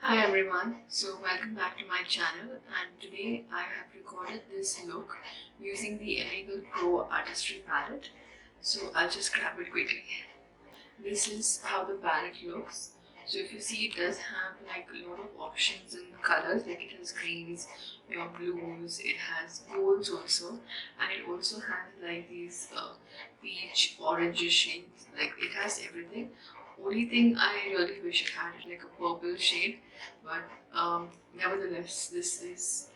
Hi everyone, so welcome back to my channel, and today I have recorded this look using the L.A Girl Pro Artistry palette. So I'll just grab it quickly. This is how the palette looks. So if you see, it does have like a lot of options in the colors, like it has greens, blues, it has golds also, and it also has like these peach orange shades, like it has everything. Only thing I really wish it had like a purple shade, but nevertheless this is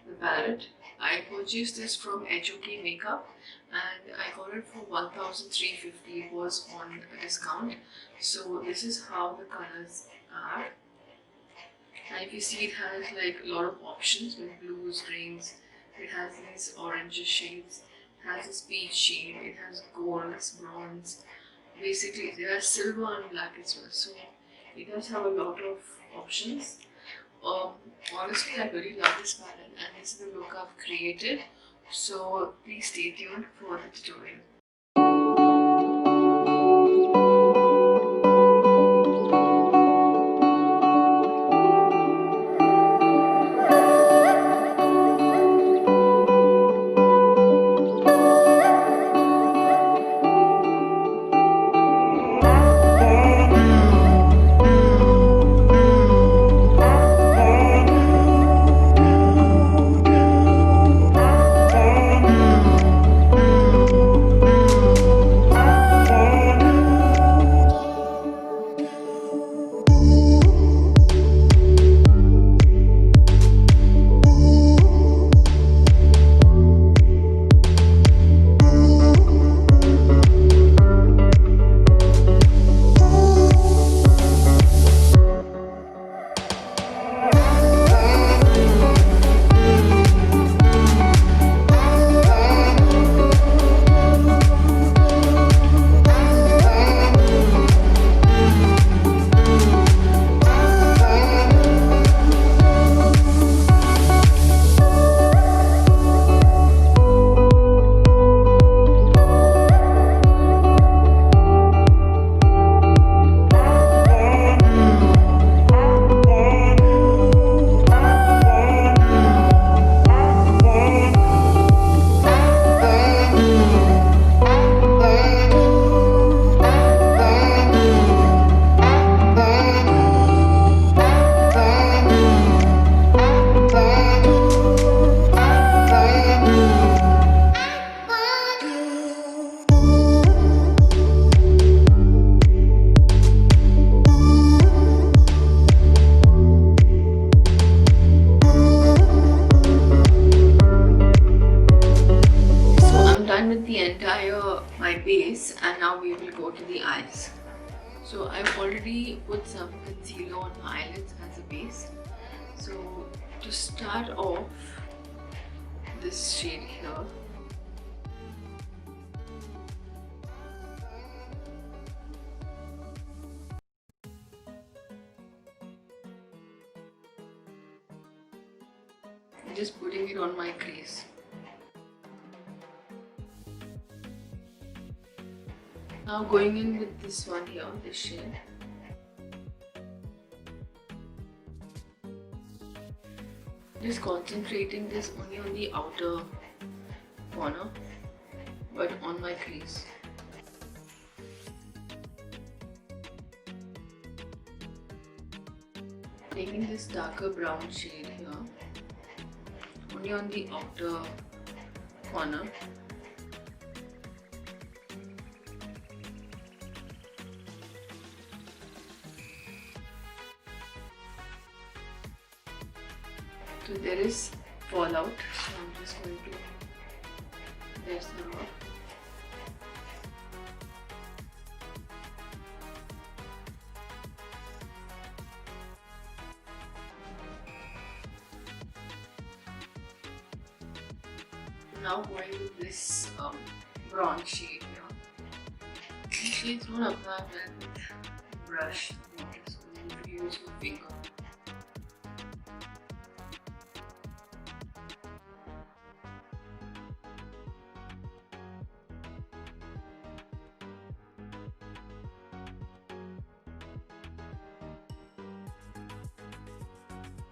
the palette. I purchased this from HOK Makeup and I got it for 1350. It was on a discount. So this is how the colors are. And if you see, it has like a lot of options with blues, greens. It has these orange shades. It has this peach shade. It has golds, bronze. Basically, there are silver and black as well. So it does have a lot of options. Honestly, I really love this palette and this is the look I've created. So please stay tuned for the tutorial. With the entire my base, and now we will go to the eyes. So I've already put some concealer on my eyelids as a base. So to start off, this shade here, I'm just putting it on my crease. Now going in with this one here, this shade. Just concentrating this only on the outer corner, but on my crease. Taking this darker brown shade here, only on the outer corner. So there is fallout, so I'm just going to dust them off. Now going with this bronze shade here. These shades don't apply with brush, so you use your finger.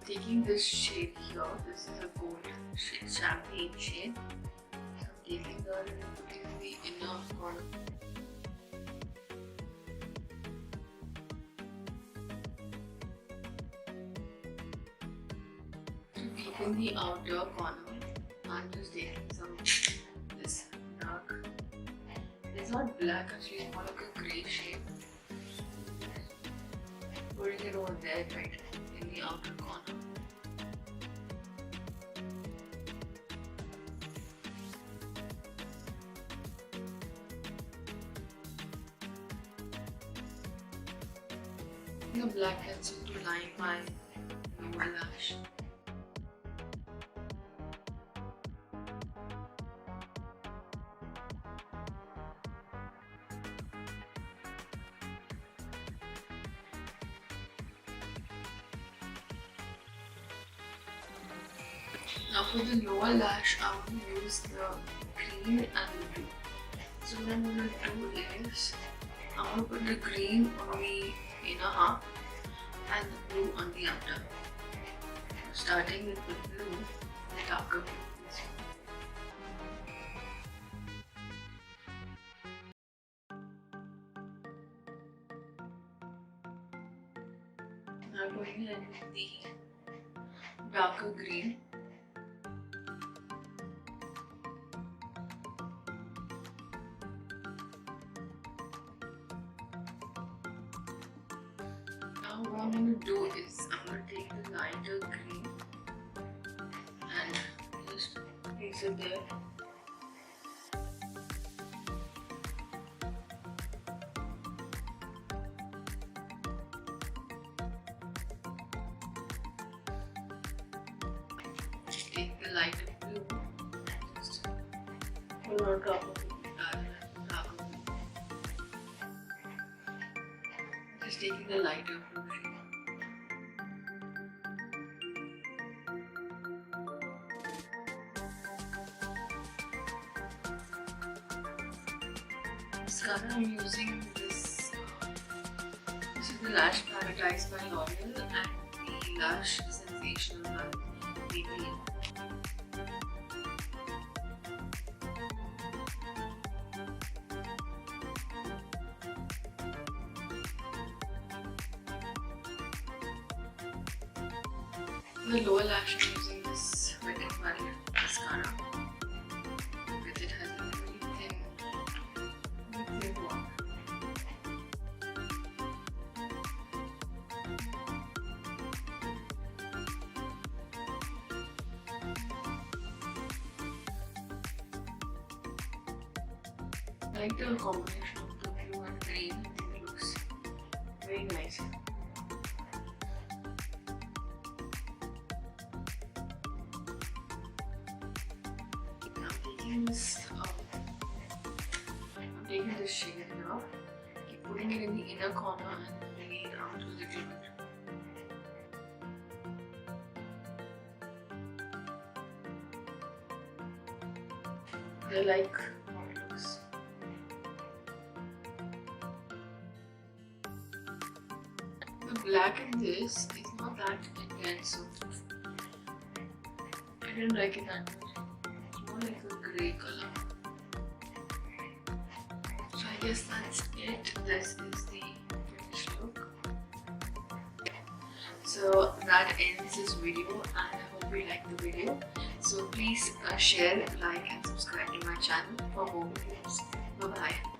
Taking this shade here, this is a gold shade, champagne shade. So I'm taking that and putting in the inner corner. To deepen the outer corner, I'm just taking some this dark. It's not black actually, it's more like a grey shade. Putting it over there, right in the outer corner. The black pencil to line my lower lash. Now for the lower lash, I'm going to use the green and the blue. So what I'm going to do is, I'm going to put the green on the inner half and the blue on the outer. Starting with the blue, the darker blue. Now going in with the darker green. Now what I'm going to do is I'm going to take the lighter green and just place it there. Take the lighter blue and just put on top of the darker blue. Just taking the lighter blue shade. Mascara, I'm using this. This is the Lash Paradise by L'Oreal and the Lash Sensational by Maybelline. The lower lash, I'm using this Wet n Wild mascara because it has a very thin one. I like the combination of the blue and green. I think it looks very nice. I'm taking this shade here, keep putting it in the inner corner and bringing it out a little bit. I like how it looks. The black in this is not that intense, so I didn't like it that much. It's more like a grey color. So I guess that's it. This is the finished look. So that ends this video and I hope you liked the video. So please share, like and subscribe to my channel for more videos. Bye bye.